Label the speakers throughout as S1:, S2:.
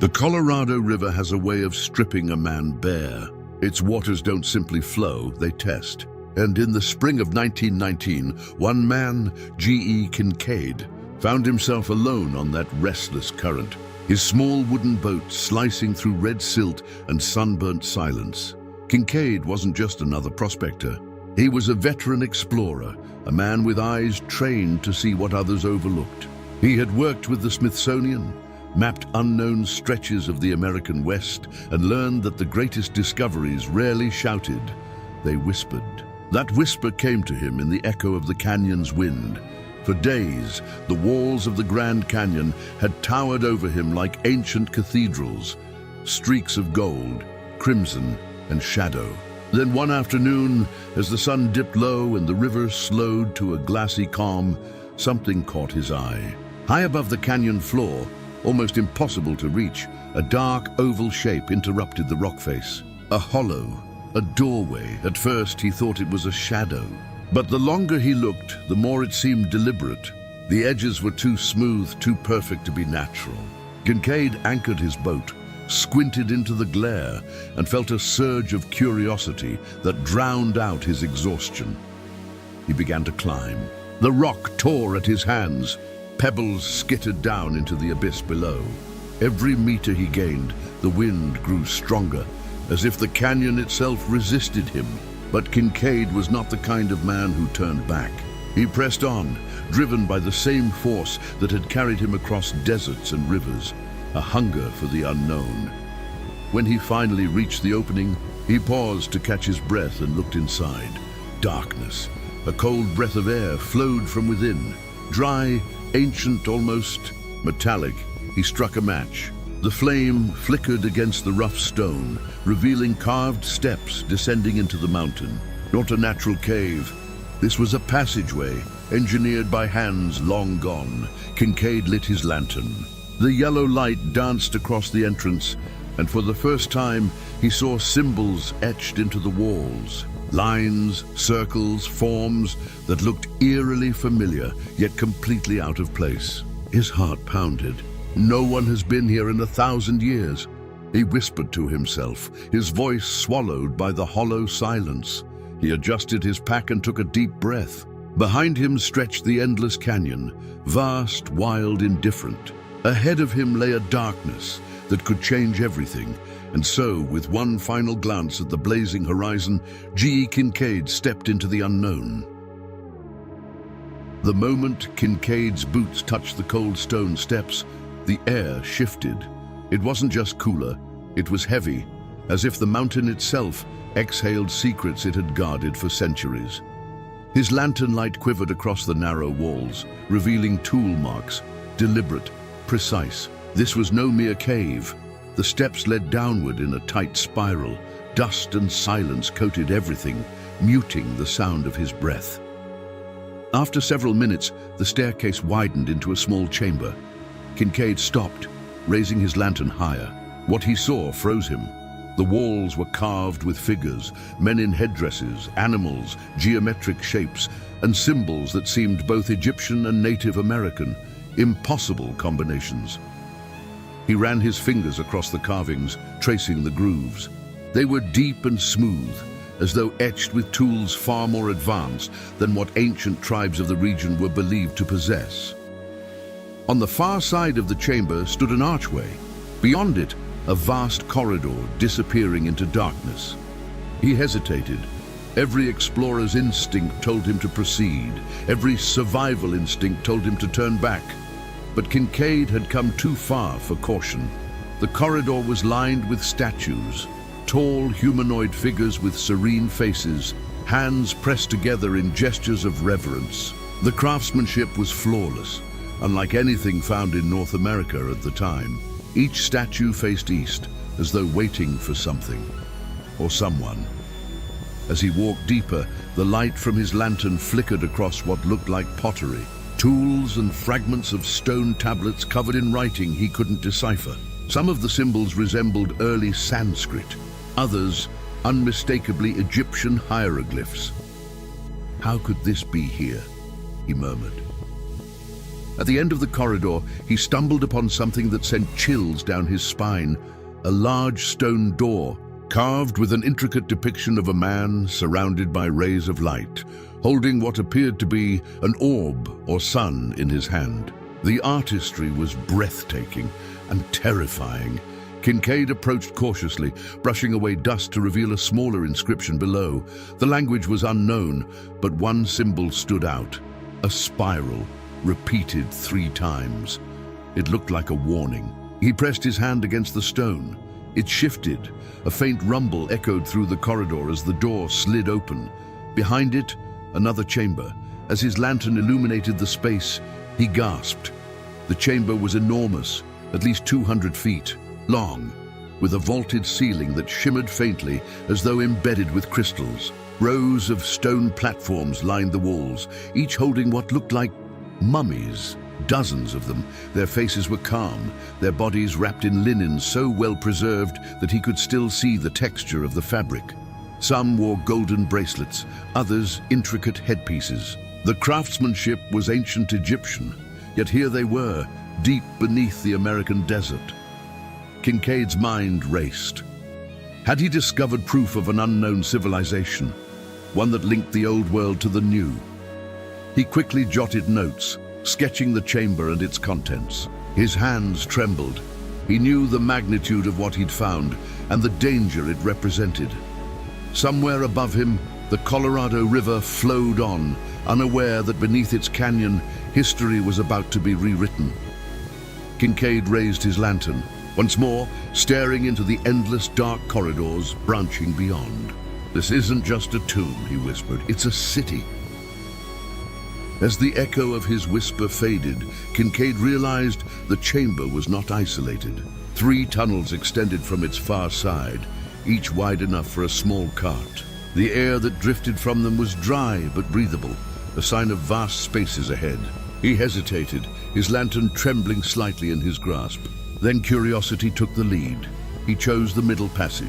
S1: The Colorado River has a way of stripping a man bare. Its waters don't simply flow, they test. And in the spring of 1919, one man, G.E. Kincaid, found himself alone on that restless current, his small wooden boat slicing through red silt and sunburnt silence. Kincaid wasn't just another prospector. He was a veteran explorer, a man with eyes trained to see what others overlooked. He had worked with the Smithsonian, mapped unknown stretches of the American West, and learned that the greatest discoveries rarely shouted, they whispered. That whisper came to him in the echo of the canyon's wind. For days, the walls of the Grand Canyon had towered over him like ancient cathedrals, streaks of gold, crimson, and shadow. Then one afternoon, as the sun dipped low and the river slowed to a glassy calm, something caught his eye. High above the canyon floor, almost impossible to reach, a dark oval shape interrupted the rock face. A hollow, a doorway. At first he thought it was a shadow. But the longer he looked, the more it seemed deliberate. The edges were too smooth, too perfect to be natural. Kincaid anchored his boat, squinted into the glare, and felt a surge of curiosity that drowned out his exhaustion. He began to climb. The rock tore at his hands. Pebbles skittered down into the abyss below. Every meter he gained, the wind grew stronger, as if the canyon itself resisted him. But Kincaid was not the kind of man who turned back. He pressed on, driven by the same force that had carried him across deserts and rivers, a hunger for the unknown. When he finally reached the opening, he paused to catch his breath and looked inside. Darkness. A cold breath of air flowed from within. Dry, ancient, almost metallic. He struck a match. The flame flickered against the rough stone, revealing carved steps descending into the mountain. Not a natural cave. This was a passageway, engineered by hands long gone. Kincaid lit his lantern. The yellow light danced across the entrance, and for the first time he saw symbols etched into the walls. Lines, circles, forms that looked eerily familiar, yet completely out of place. His heart pounded. No one has been here in 1,000 years. He whispered to himself, his voice swallowed by the hollow silence. He adjusted his pack and took a deep breath. Behind him stretched the endless canyon, vast, wild, indifferent. Ahead of him lay a darkness that could change everything. And so, with one final glance at the blazing horizon, G.E. Kincaid stepped into the unknown. The moment Kincaid's boots touched the cold stone steps, the air shifted. It wasn't just cooler, it was heavy, as if the mountain itself exhaled secrets it had guarded for centuries. His lantern light quivered across the narrow walls, revealing tool marks, deliberate, precise. This was no mere cave. The steps led downward in a tight spiral. Dust and silence coated everything, muting the sound of his breath. After several minutes, the staircase widened into a small chamber. Kincaid stopped, raising his lantern higher. What he saw froze him. The walls were carved with figures, men in headdresses, animals, geometric shapes, and symbols that seemed both Egyptian and Native American, impossible combinations. He ran his fingers across the carvings, tracing the grooves. They were deep and smooth, as though etched with tools far more advanced than what ancient tribes of the region were believed to possess. On the far side of the chamber stood an archway. Beyond it, a vast corridor disappearing into darkness. He hesitated. Every explorer's instinct told him to proceed. Every survival instinct told him to turn back. But Kincaid had come too far for caution. The corridor was lined with statues, tall humanoid figures with serene faces, hands pressed together in gestures of reverence. The craftsmanship was flawless, unlike anything found in North America at the time. Each statue faced east, as though waiting for something, or someone. As he walked deeper, the light from his lantern flickered across what looked like pottery. Tools and fragments of stone tablets covered in writing he couldn't decipher. Some of the symbols resembled early Sanskrit, others unmistakably Egyptian hieroglyphs. How could this be here? He murmured. At the end of the corridor, he stumbled upon something that sent chills down his spine. A large stone door, carved with an intricate depiction of a man surrounded by rays of light, holding what appeared to be an orb or sun in his hand. The artistry was breathtaking and terrifying. Kincaid approached cautiously, brushing away dust to reveal a smaller inscription below. The language was unknown, but one symbol stood out: a spiral, repeated 3 times. It looked like a warning. He pressed his hand against the stone. It shifted. A faint rumble echoed through the corridor as the door slid open. Behind it, another chamber. As his lantern illuminated the space, he gasped. The chamber was enormous, at least 200 feet long, with a vaulted ceiling that shimmered faintly as though embedded with crystals. Rows of stone platforms lined the walls, each holding what looked like mummies. Dozens of them. Their faces were calm, their bodies wrapped in linen so well preserved that he could still see the texture of the fabric. Some wore golden bracelets, others intricate headpieces. The craftsmanship was ancient Egyptian, yet here they were, deep beneath the American desert. Kincaid's mind raced. Had he discovered proof of an unknown civilization, one that linked the old world to the new? He quickly jotted notes, sketching the chamber and its contents. His hands trembled. He knew the magnitude of what he'd found and the danger it represented. Somewhere above him, the Colorado River flowed on, unaware that beneath its canyon, history was about to be rewritten. Kincaid raised his lantern, once more staring into the endless dark corridors branching beyond. "This isn't just a tomb," he whispered. "It's a city." As the echo of his whisper faded, Kincaid realized the chamber was not isolated. 3 tunnels extended from its far side, each wide enough for a small cart. The air that drifted from them was dry but breathable, a sign of vast spaces ahead. He hesitated, his lantern trembling slightly in his grasp. Then curiosity took the lead. He chose the middle passage.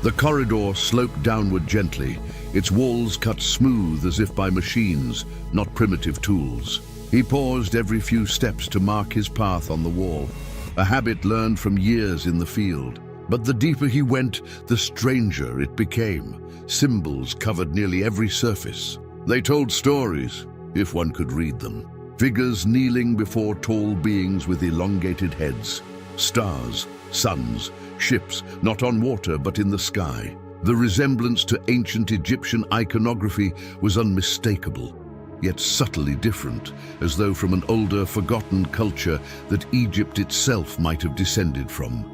S1: The corridor sloped downward gently, its walls cut smooth as if by machines, not primitive tools. He paused every few steps to mark his path on the wall, a habit learned from years in the field. But the deeper he went, the stranger it became. Symbols covered nearly every surface. They told stories, if one could read them. Figures kneeling before tall beings with elongated heads. Stars, suns, ships, not on water but in the sky. The resemblance to ancient Egyptian iconography was unmistakable, yet subtly different, as though from an older, forgotten culture that Egypt itself might have descended from.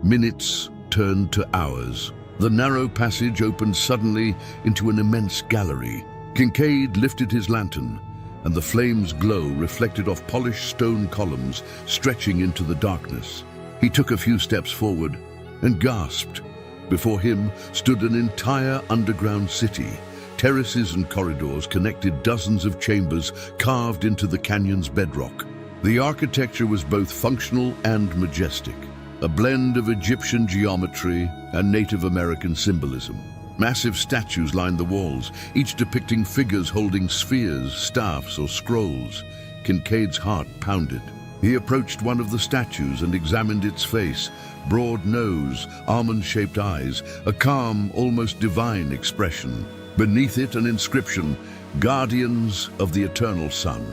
S1: Minutes turned to hours. The narrow passage opened suddenly into an immense gallery. Kincaid lifted his lantern, and the flame's glow reflected off polished stone columns stretching into the darkness. He took a few steps forward and gasped. Before him stood an entire underground city. Terraces and corridors connected dozens of chambers carved into the canyon's bedrock. The architecture was both functional and majestic, a blend of Egyptian geometry and Native American symbolism. Massive statues lined the walls, each depicting figures holding spheres, staffs, or scrolls. Kincaid's heart pounded. He approached one of the statues and examined its face. Broad nose, almond-shaped eyes, a calm, almost divine expression. Beneath it, an inscription, "Guardians of the Eternal Sun."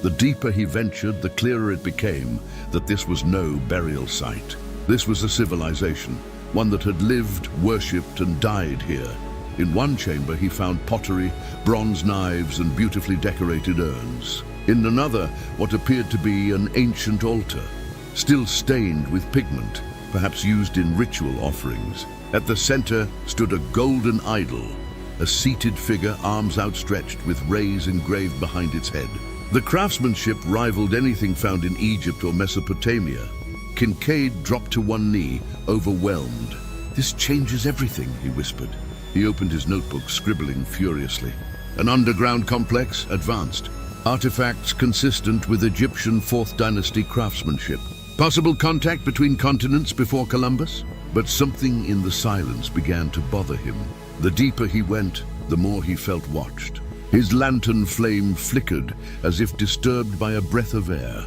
S1: The deeper he ventured, the clearer it became that this was no burial site. This was a civilization, one that had lived, worshipped, and died here. In one chamber he found pottery, bronze knives, and beautifully decorated urns. In another, what appeared to be an ancient altar, still stained with pigment, perhaps used in ritual offerings. At the center stood a golden idol, a seated figure, arms outstretched with rays engraved behind its head. The craftsmanship rivaled anything found in Egypt or Mesopotamia. Kincaid dropped to one knee, overwhelmed. "This changes everything," he whispered. He opened his notebook, scribbling furiously. An underground complex, advanced. Artifacts consistent with Egyptian 4th Dynasty craftsmanship. Possible contact between continents before Columbus? But something in the silence began to bother him. The deeper he went, the more he felt watched. His lantern flame flickered as if disturbed by a breath of air,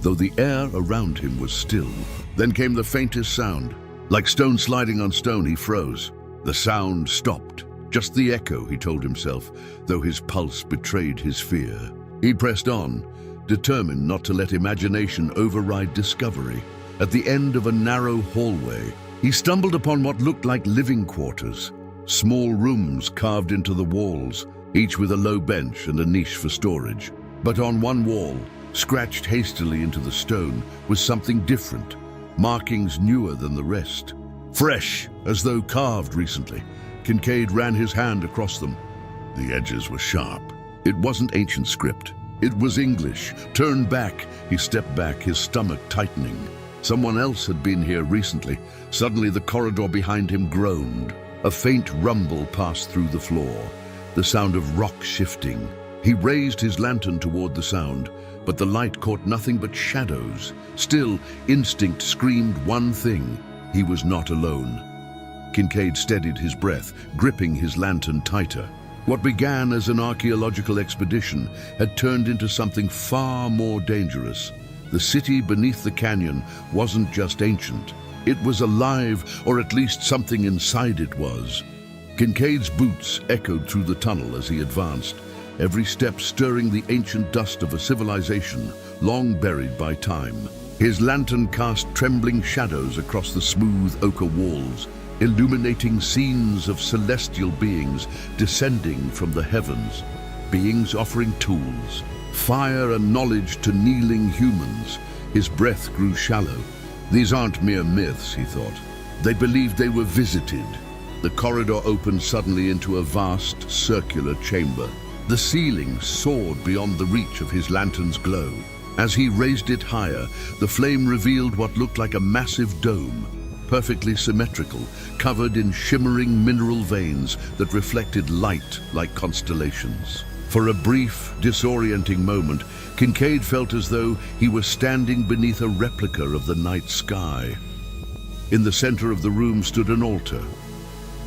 S1: though the air around him was still. Then came the faintest sound. Like stone sliding on stone, he froze. The sound stopped. Just the echo, he told himself, though his pulse betrayed his fear. He pressed on, determined not to let imagination override discovery. At the end of a narrow hallway, he stumbled upon what looked like living quarters. Small rooms carved into the walls, each with a low bench and a niche for storage. But on one wall, scratched hastily into the stone, was something different, markings newer than the rest. Fresh, as though carved recently, Kincaid ran his hand across them. The edges were sharp. It wasn't ancient script. It was English. Turned back, he stepped back, his stomach tightening. Someone else had been here recently. Suddenly the corridor behind him groaned. A faint rumble passed through the floor, the sound of rock shifting. He raised his lantern toward the sound, but the light caught nothing but shadows. Still, instinct screamed one thing: he was not alone. Kincaid steadied his breath, gripping his lantern tighter. What began as an archaeological expedition had turned into something far more dangerous. The city beneath the canyon wasn't just ancient. It was alive, or at least something inside it was. Kincaid's boots echoed through the tunnel as he advanced, every step stirring the ancient dust of a civilization long buried by time. His lantern cast trembling shadows across the smooth ochre walls, illuminating scenes of celestial beings descending from the heavens, beings offering tools, fire and knowledge to kneeling humans. His breath grew shallow. These aren't mere myths, he thought. They believed they were visited. The corridor opened suddenly into a vast, circular chamber. The ceiling soared beyond the reach of his lantern's glow. As he raised it higher, the flame revealed what looked like a massive dome, perfectly symmetrical, covered in shimmering mineral veins that reflected light like constellations. For a brief, disorienting moment, Kincaid felt as though he was standing beneath a replica of the night sky. In the center of the room stood an altar,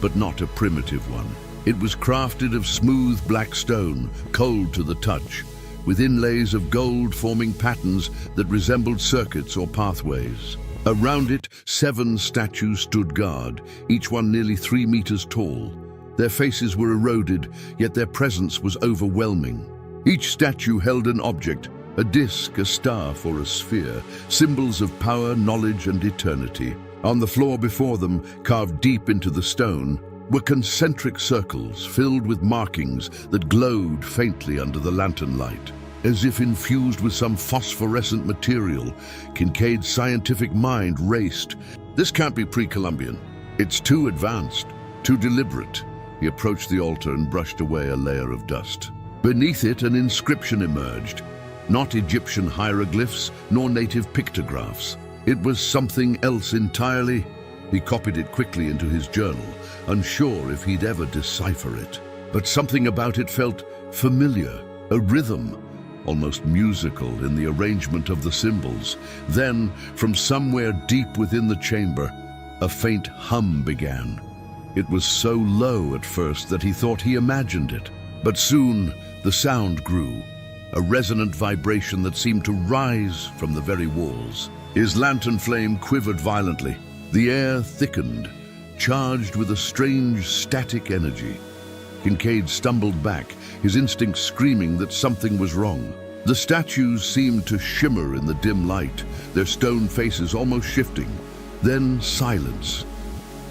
S1: but not a primitive one. It was crafted of smooth black stone, cold to the touch, with inlays of gold forming patterns that resembled circuits or pathways. Around it, 7 statues stood guard, each one nearly 3 meters tall. Their faces were eroded, yet their presence was overwhelming. Each statue held an object, a disc, a staff, or a sphere, symbols of power, knowledge, and eternity. On the floor before them, carved deep into the stone, were concentric circles filled with markings that glowed faintly under the lantern light. As if infused with some phosphorescent material, Kincaid's scientific mind raced. This can't be pre-Columbian. It's too advanced, too deliberate. He approached the altar and brushed away a layer of dust. Beneath it, an inscription emerged. Not Egyptian hieroglyphs, nor native pictographs. It was something else entirely. He copied it quickly into his journal, unsure if he'd ever decipher it. But something about it felt familiar, a rhythm, almost musical in the arrangement of the symbols. Then, from somewhere deep within the chamber, a faint hum began. It was so low at first that he thought he imagined it. But soon, the sound grew, a resonant vibration that seemed to rise from the very walls. His lantern flame quivered violently. The air thickened, charged with a strange static energy. Kincaid stumbled back, his instincts screaming that something was wrong. The statues seemed to shimmer in the dim light, their stone faces almost shifting. Then silence.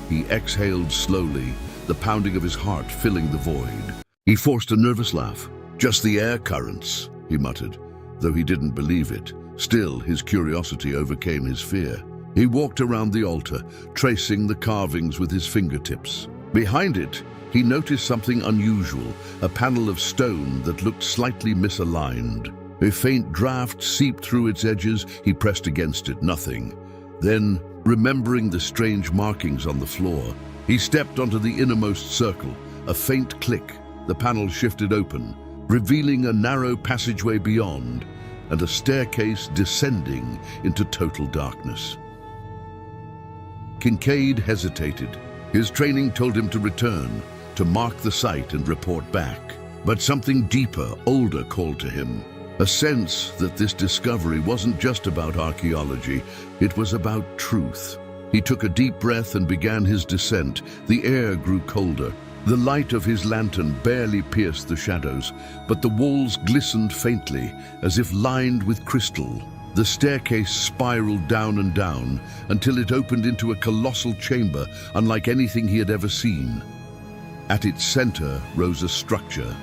S1: He exhaled slowly, the pounding of his heart filling the void. He forced a nervous laugh. "Just the air currents," he muttered, though he didn't believe it. Still, his curiosity overcame his fear. He walked around the altar, tracing the carvings with his fingertips. Behind it, he noticed something unusual, a panel of stone that looked slightly misaligned. A faint draft seeped through its edges. He pressed against it, nothing. Then, remembering the strange markings on the floor, he stepped onto the innermost circle. A faint click, the panel shifted open, revealing a narrow passageway beyond, and a staircase descending into total darkness. Kincaid hesitated. His training told him to return, to mark the site and report back. But something deeper, older called to him. A sense that this discovery wasn't just about archaeology, it was about truth. He took a deep breath and began his descent. The air grew colder. The light of his lantern barely pierced the shadows, but the walls glistened faintly, as if lined with crystal. The staircase spiraled down and down, until it opened into a colossal chamber unlike anything he had ever seen. At its center rose a structure,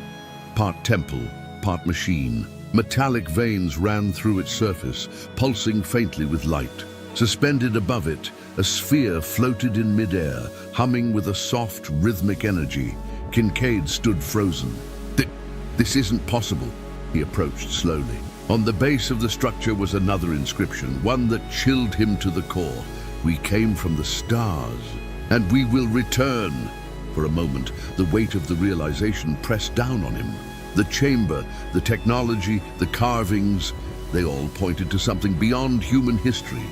S1: part temple, part machine. Metallic veins ran through its surface, pulsing faintly with light. Suspended above it, a sphere floated in midair, humming with a soft, rhythmic energy. Kincaid stood frozen. This isn't possible, he approached slowly. On the base of the structure was another inscription, one that chilled him to the core. We came from the stars, and we will return. For a moment, the weight of the realization pressed down on him. The chamber, the technology, the carvings, they all pointed to something beyond human history,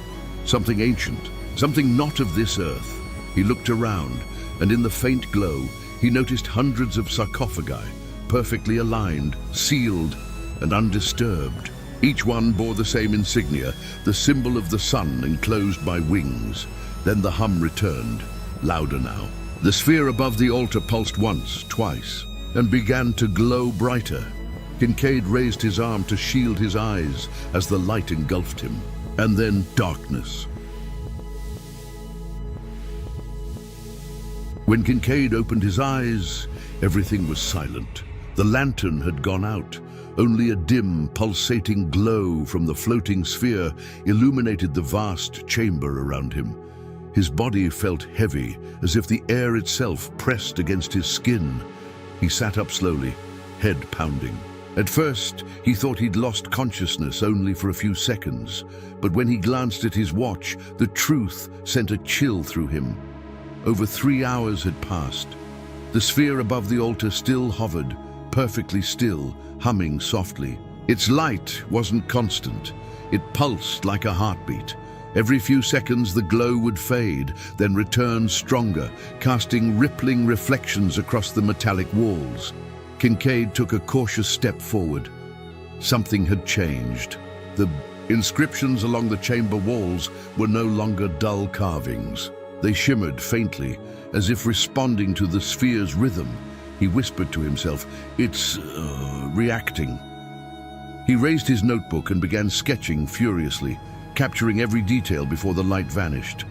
S1: something ancient, something not of this earth. He looked around, and in the faint glow, he noticed hundreds of sarcophagi, perfectly aligned, sealed, and undisturbed. Each one bore the same insignia, the symbol of the sun enclosed by wings. Then the hum returned, louder now. The sphere above the altar pulsed once, twice, and began to glow brighter. Kincaid raised his arm to shield his eyes as the light engulfed him. And then darkness. When Kincaid opened his eyes, everything was silent. The lantern had gone out. Only a dim, pulsating glow from the floating sphere illuminated the vast chamber around him. His body felt heavy, as if the air itself pressed against his skin. He sat up slowly, head pounding. At first, he thought he'd lost consciousness only for a few seconds, but when he glanced at his watch, the truth sent a chill through him. Over 3 hours had passed. The sphere above the altar still hovered, perfectly still, humming softly. Its light wasn't constant. It pulsed like a heartbeat. Every few seconds the glow would fade, then return stronger, casting rippling reflections across the metallic walls. Kincaid took a cautious step forward. Something had changed. The inscriptions along the chamber walls were no longer dull carvings. They shimmered faintly, as if responding to the sphere's rhythm. He whispered to himself, "It's reacting." He raised his notebook and began sketching furiously, capturing every detail before the light vanished.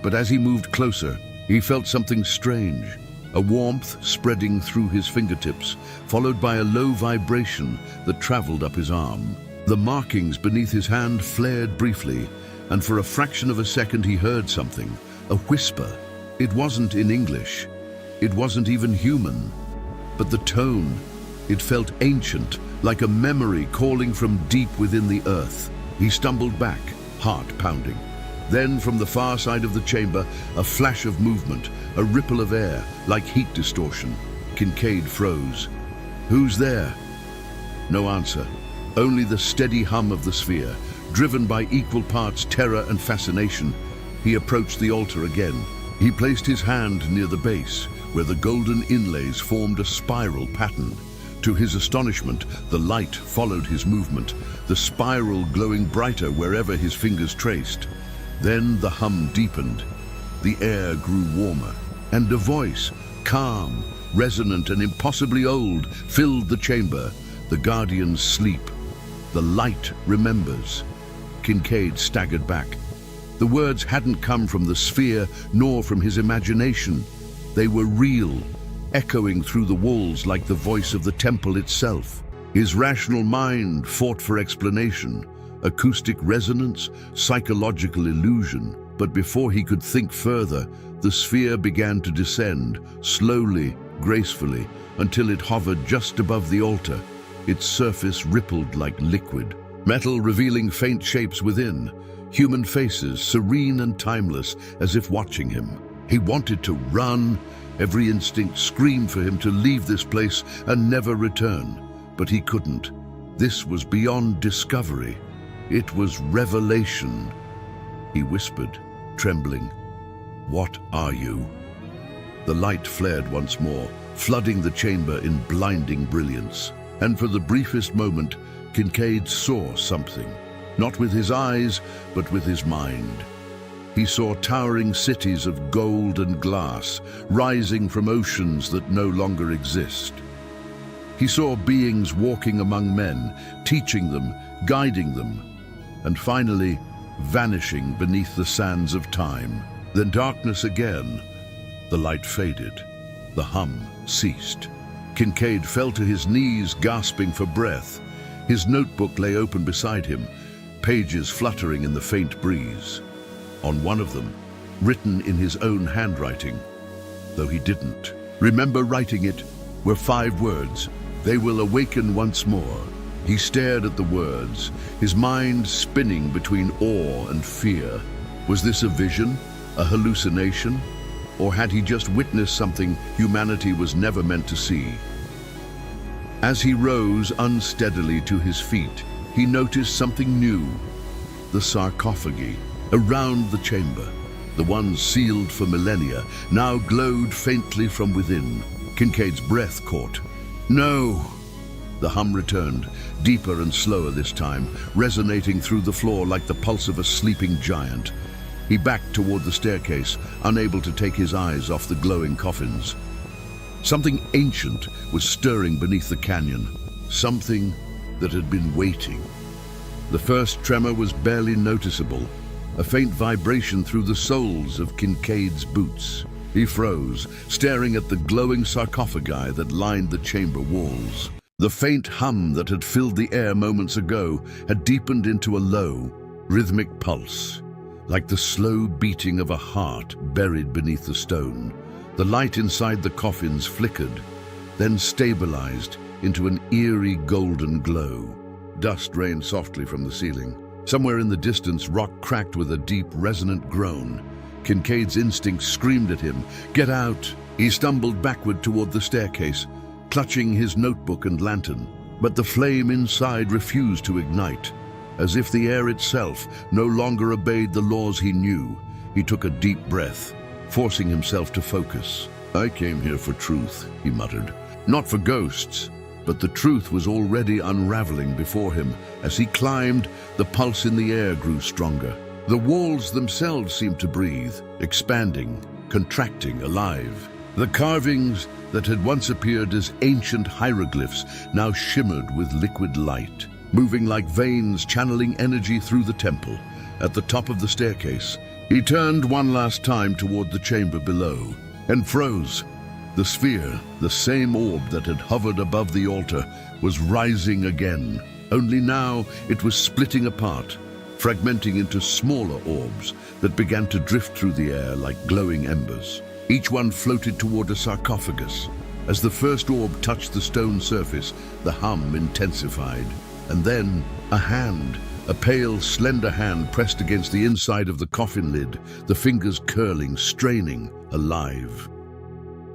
S1: But as he moved closer, he felt something strange, a warmth spreading through his fingertips, followed by a low vibration that traveled up his arm. The markings beneath his hand flared briefly, and for a fraction of a second he heard something, a whisper. It wasn't in English. It wasn't even human. But the tone, it felt ancient, like a memory calling from deep within the earth. He stumbled back, heart pounding. Then, from the far side of the chamber, a flash of movement, a ripple of air, like heat distortion. Kincaid froze. "Who's there?" No answer. Only the steady hum of the sphere, driven by equal parts terror and fascination. He approached the altar again. He placed his hand near the base, where the golden inlays formed a spiral pattern. To his astonishment, the light followed his movement, the spiral glowing brighter wherever his fingers traced. Then the hum deepened. The air grew warmer, and a voice, calm, resonant, and impossibly old, filled the chamber. The guardians sleep. The light remembers. Kincaid staggered back. The words hadn't come from the sphere, nor from his imagination. They were real, echoing through the walls like the voice of the temple itself. His rational mind fought for explanation, acoustic resonance, psychological illusion. But before he could think further, the sphere began to descend, slowly, gracefully, until it hovered just above the altar. Its surface rippled like liquid, metal revealing faint shapes within, human faces, serene and timeless, as if watching him. He wanted to run. Every instinct screamed for him to leave this place and never return. But he couldn't. This was beyond discovery. It was revelation. He whispered, trembling, "What are you?" The light flared once more, flooding the chamber in blinding brilliance. And for the briefest moment, Kincaid saw something. Not with his eyes, but with his mind. He saw towering cities of gold and glass, rising from oceans that no longer exist. He saw beings walking among men, teaching them, guiding them, and finally vanishing beneath the sands of time. Then darkness again. The light faded. The hum ceased. Kincaid fell to his knees, gasping for breath. His notebook lay open beside him, pages fluttering in the faint breeze. On one of them, written in his own handwriting, though he didn't remember writing it, were 5 words: "They will awaken once more." He stared at the words, his mind spinning between awe and fear. Was this a vision, a hallucination, or had he just witnessed something humanity was never meant to see? As he rose unsteadily to his feet, he noticed something new. The sarcophagi around the chamber, the ones sealed for millennia, now glowed faintly from within. Kincaid's breath caught. No! The hum returned, deeper and slower this time, resonating through the floor like the pulse of a sleeping giant. He backed toward the staircase, unable to take his eyes off the glowing coffins. Something ancient was stirring beneath the canyon, something that had been waiting. The first tremor was barely noticeable, a faint vibration through the soles of Kincaid's boots. He froze, staring at the glowing sarcophagi that lined the chamber walls. The faint hum that had filled the air moments ago had deepened into a low, rhythmic pulse, like the slow beating of a heart buried beneath the stone. The light inside the coffins flickered, then stabilized into an eerie golden glow. Dust rained softly from the ceiling. Somewhere in the distance, rock cracked with a deep, resonant groan. Kincaid's instinct screamed at him, "Get out!" He stumbled backward toward the staircase, clutching his notebook and lantern. But the flame inside refused to ignite. As if the air itself no longer obeyed the laws he knew, he took a deep breath, forcing himself to focus. "I came here for truth," he muttered. Not for ghosts, but the truth was already unraveling before him. As he climbed, the pulse in the air grew stronger. The walls themselves seemed to breathe, expanding, contracting, alive. The carvings that had once appeared as ancient hieroglyphs now shimmered with liquid light, moving like veins channeling energy through the temple. At the top of the staircase, he turned one last time toward the chamber below and froze. The sphere, the same orb that had hovered above the altar, was rising again. Only now it was splitting apart, fragmenting into smaller orbs that began to drift through the air like glowing embers. Each one floated toward a sarcophagus. As the first orb touched the stone surface, the hum intensified. And then a hand, a pale, slender hand pressed against the inside of the coffin lid, the fingers curling, straining, alive.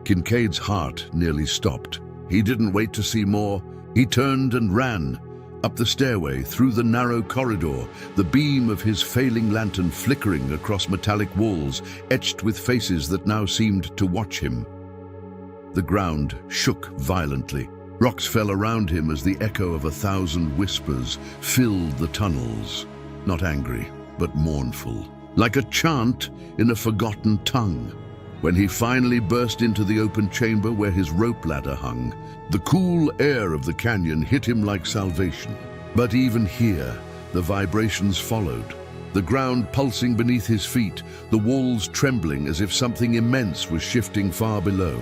S1: Kincaid's heart nearly stopped. He didn't wait to see more. He turned and ran. Up the stairway, through the narrow corridor, the beam of his failing lantern flickering across metallic walls, etched with faces that now seemed to watch him. The ground shook violently. Rocks fell around him as the echo of 1,000 whispers filled the tunnels. Not angry, but mournful, like a chant in a forgotten tongue. When he finally burst into the open chamber where his rope ladder hung, the cool air of the canyon hit him like salvation. But even here, the vibrations followed, the ground pulsing beneath his feet, the walls trembling as if something immense was shifting far below.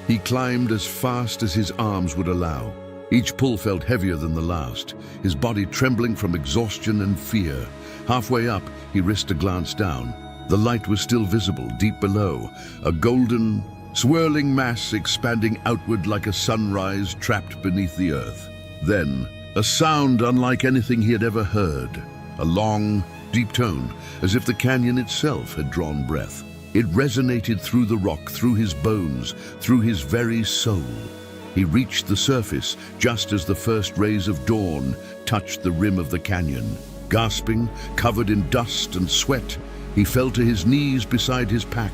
S1: He climbed as fast as his arms would allow. Each pull felt heavier than the last, his body trembling from exhaustion and fear. Halfway up, he risked a glance down. The light was still visible deep below, a golden, swirling mass expanding outward like a sunrise trapped beneath the earth. Then, a sound unlike anything he had ever heard, a long, deep tone, as if the canyon itself had drawn breath. It resonated through the rock, through his bones, through his very soul. He reached the surface just as the first rays of dawn touched the rim of the canyon. Gasping, covered in dust and sweat, he fell to his knees beside his pack.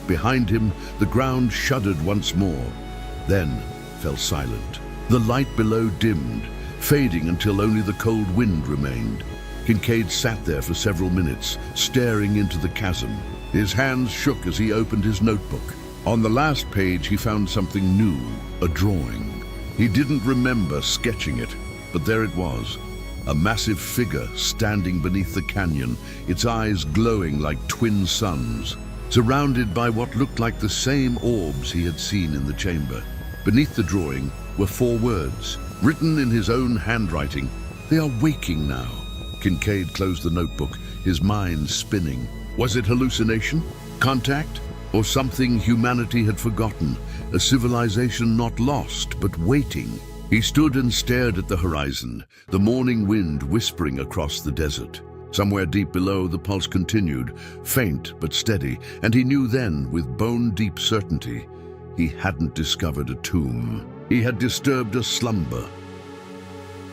S1: Behind him, the ground shuddered once more, then fell silent. The light below dimmed, fading until only the cold wind remained. Kincaid sat there for several minutes, staring into the chasm. His hands shook as he opened his notebook. On the last page, he found something new, a drawing. He didn't remember sketching it, but there it was. A massive figure standing beneath the canyon, its eyes glowing like twin suns, surrounded by what looked like the same orbs he had seen in the chamber. Beneath the drawing were 4 words, written in his own handwriting. "They are waking now." Kincaid closed the notebook, his mind spinning. Was it hallucination? Contact? Or something humanity had forgotten? A civilization not lost, but waiting? He stood and stared at the horizon, the morning wind whispering across the desert. Somewhere deep below, the pulse continued, faint but steady, and he knew then, with bone-deep certainty, he hadn't discovered a tomb. He had disturbed a slumber.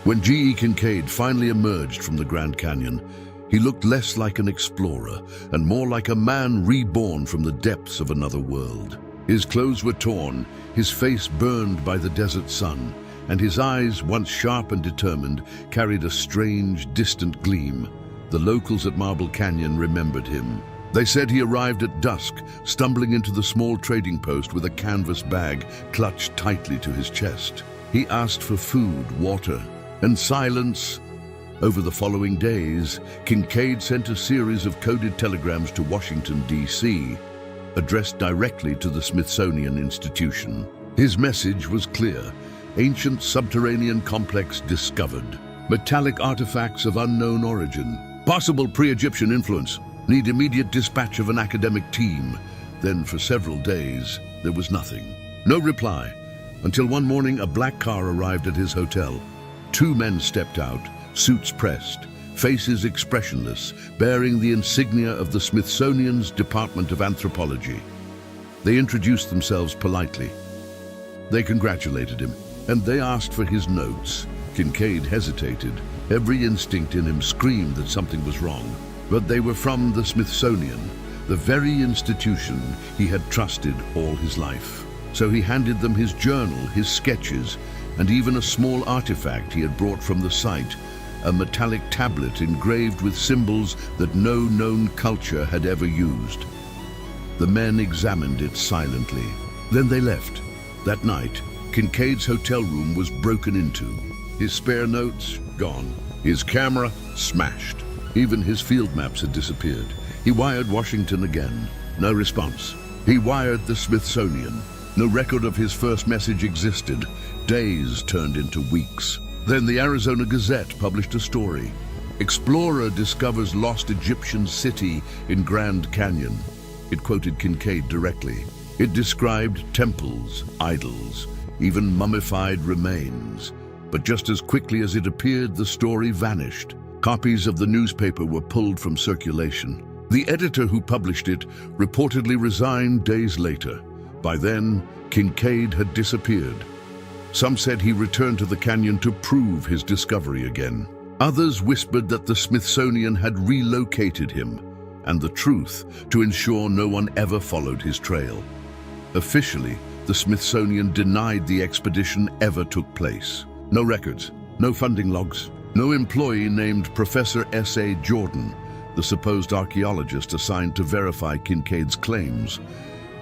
S1: When G.E. Kincaid finally emerged from the Grand Canyon, he looked less like an explorer and more like a man reborn from the depths of another world. His clothes were torn, his face burned by the desert sun, and his eyes, once sharp and determined, carried a strange, distant gleam. The locals at Marble Canyon remembered him. They said he arrived at dusk, stumbling into the small trading post with a canvas bag clutched tightly to his chest. He asked for food, water, and silence. Over the following days, Kincaid sent a series of coded telegrams to Washington, D.C., addressed directly to the Smithsonian Institution. His message was clear: ancient subterranean complex discovered. Metallic artifacts of unknown origin. Possible pre-Egyptian influence. Need immediate dispatch of an academic team. Then for several days, there was nothing. No reply, until one morning a black car arrived at his hotel. 2 men stepped out, suits pressed, faces expressionless, bearing the insignia of the Smithsonian's Department of Anthropology. They introduced themselves politely. They congratulated him, and they asked for his notes. Kincaid hesitated. Every instinct in him screamed that something was wrong. But they were from the Smithsonian, the very institution he had trusted all his life. So he handed them his journal, his sketches, and even a small artifact he had brought from the site, a metallic tablet engraved with symbols that no known culture had ever used. The men examined it silently. Then they left. That night, Kincaid's hotel room was broken into. His spare notes, gone. His camera, smashed. Even his field maps had disappeared. He wired Washington again. No response. He wired the Smithsonian. No record of his first message existed. Days turned into weeks. Then the Arizona Gazette published a story. Explorer discovers lost Egyptian city in Grand Canyon. It quoted Kincaid directly. It described temples, idols, even mummified remains. But just as quickly as it appeared, the story vanished. Copies of the newspaper were pulled from circulation. The editor who published it reportedly resigned days later. By then, Kincaid had disappeared. Some said he returned to the canyon to prove his discovery again. Others whispered that the Smithsonian had relocated him, and the truth, to ensure no one ever followed his trail. Officially, the Smithsonian denied the expedition ever took place. No records, no funding logs, no employee named Professor S.A. Jordan, the supposed archaeologist assigned to verify Kincaid's claims.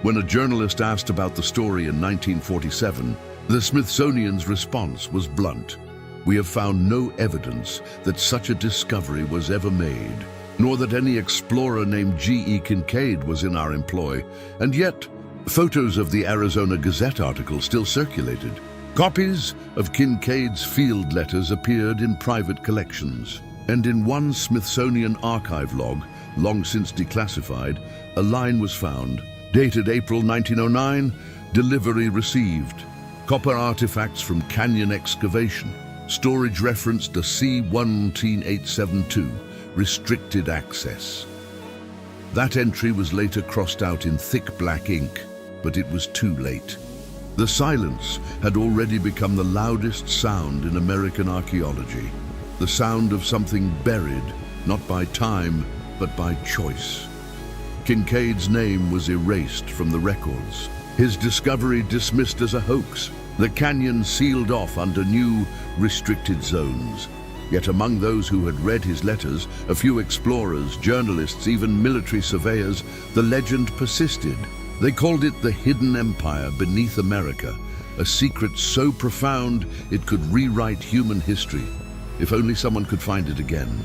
S1: When a journalist asked about the story in 1947, the Smithsonian's response was blunt. "We have found no evidence that such a discovery was ever made, nor that any explorer named G.E. Kincaid was in our employ, and yet photos of the Arizona Gazette article still circulated. Copies of Kincaid's field letters appeared in private collections, and in one Smithsonian archive log, long since declassified, a line was found, dated April 1909, delivery received. Copper artifacts from canyon excavation. Storage referenced a C-19872, restricted access." That entry was later crossed out in thick black ink, but it was too late. The silence had already become the loudest sound in American archaeology. The sound of something buried, not by time, but by choice. Kincaid's name was erased from the records. His discovery dismissed as a hoax. The canyon sealed off under new, restricted zones. Yet among those who had read his letters, a few explorers, journalists, even military surveyors, the legend persisted. They called it the Hidden Empire beneath America, a secret so profound it could rewrite human history, if only someone could find it again.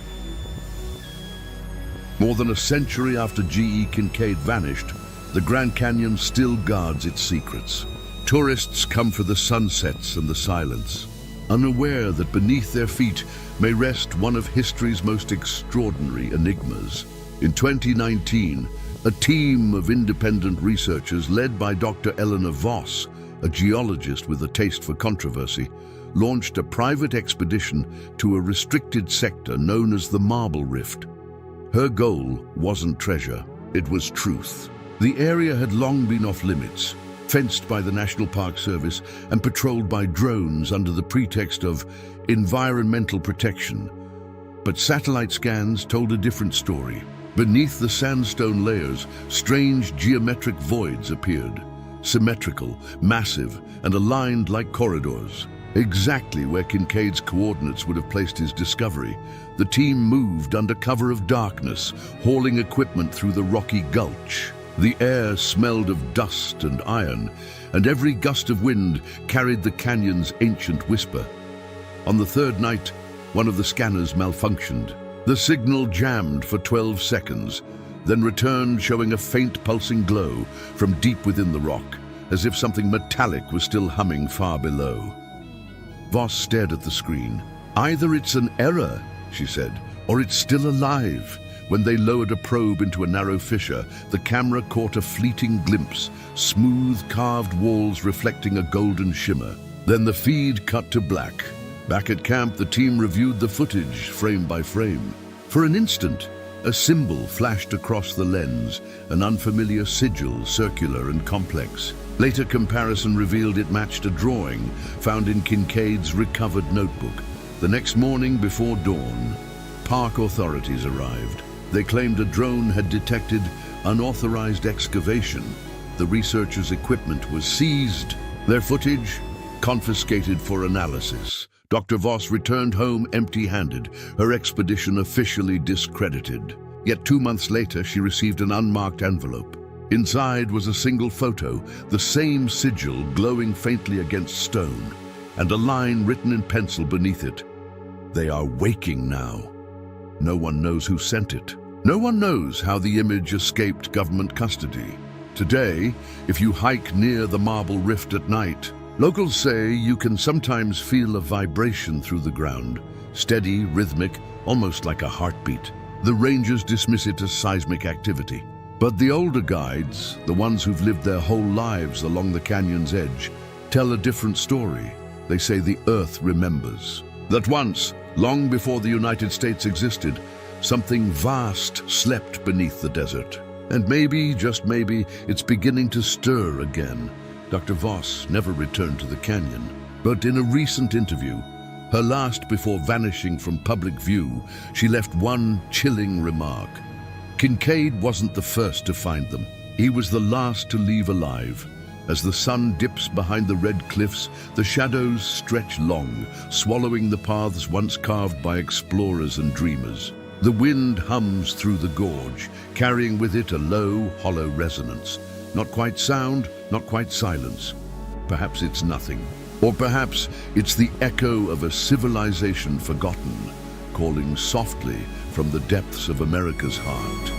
S1: More than a century after G.E. Kincaid vanished, the Grand Canyon still guards its secrets. Tourists come for the sunsets and the silence, unaware that beneath their feet may rest one of history's most extraordinary enigmas. In 2019, a team of independent researchers led by Dr. Eleanor Voss, a geologist with a taste for controversy, launched a private expedition to a restricted sector known as the Marble Rift. Her goal wasn't treasure, it was truth. The area had long been off limits, fenced by the National Park Service and patrolled by drones under the pretext of environmental protection. But satellite scans told a different story. Beneath the sandstone layers, strange geometric voids appeared, symmetrical, massive, and aligned like corridors. Exactly where Kincaid's coordinates would have placed his discovery, the team moved under cover of darkness, hauling equipment through the rocky gulch. The air smelled of dust and iron, and every gust of wind carried the canyon's ancient whisper. On the third night, one of the scanners malfunctioned. The signal jammed for 12 seconds, then returned showing a faint pulsing glow from deep within the rock, as if something metallic was still humming far below. Voss stared at the screen. "Either it's an error," she said, "or it's still alive." When they lowered a probe into a narrow fissure, the camera caught a fleeting glimpse, smooth carved walls reflecting a golden shimmer. Then the feed cut to black. Back at camp, the team reviewed the footage frame by frame. For an instant, a symbol flashed across the lens, an unfamiliar sigil, circular and complex. Later comparison revealed it matched a drawing found in Kincaid's recovered notebook. The next morning before dawn, park authorities arrived. They claimed a drone had detected unauthorized excavation. The researchers' equipment was seized, their footage confiscated for analysis. Dr. Voss returned home empty-handed, her expedition officially discredited. Yet 2 months later, she received an unmarked envelope. Inside was a single photo, the same sigil glowing faintly against stone, and a line written in pencil beneath it. "They are waking now." No one knows who sent it. No one knows how the image escaped government custody. Today, if you hike near the Marble Rift at night, locals say you can sometimes feel a vibration through the ground, steady, rhythmic, almost like a heartbeat. The rangers dismiss it as seismic activity. But the older guides, the ones who've lived their whole lives along the canyon's edge, tell a different story. They say the Earth remembers. That once, long before the United States existed, something vast slept beneath the desert. And maybe, just maybe, it's beginning to stir again. Dr. Voss never returned to the canyon, but in a recent interview, her last before vanishing from public view, she left one chilling remark. Kincaid wasn't the first to find them. He was the last to leave alive. As the sun dips behind the red cliffs, the shadows stretch long, swallowing the paths once carved by explorers and dreamers. The wind hums through the gorge, carrying with it a low, hollow resonance. Not quite sound, not quite silence. Perhaps it's nothing. Or perhaps it's the echo of a civilization forgotten, calling softly from the depths of America's heart.